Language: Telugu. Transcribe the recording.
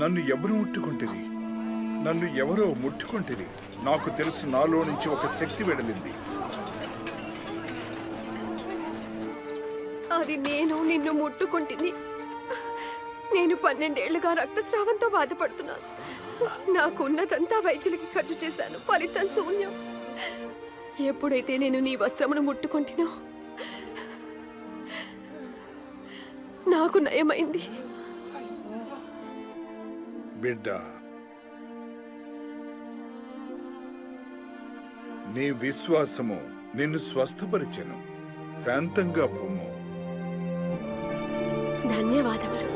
నన్ను ఎవరు ముట్టుకుంటుంది? నన్ను ఎవరో ముట్టుకుంటుంది. నాకు తెలుసు, నాలో నుంచి ఒక శక్తి వెడలింది. అది నేను నిన్ను ముట్టుకుంటుంది. నేను 12 ఏళ్లుగా రక్తస్రావంతో బాధపడుతున్నాను. నాకున్నదంతా వైద్యులకి ఖర్చు చేశాను, ఫలితం శూన్యం. ఎప్పుడైతే నేను నీ వస్త్రమును ముట్టుకుంటున్నా నాకు నయమైంది. బిడ్డ, నీ విశ్వాసము నిన్ను స్వస్థపరిచెను. శాంతంగా పొమ్ము. ధన్యవాదములు.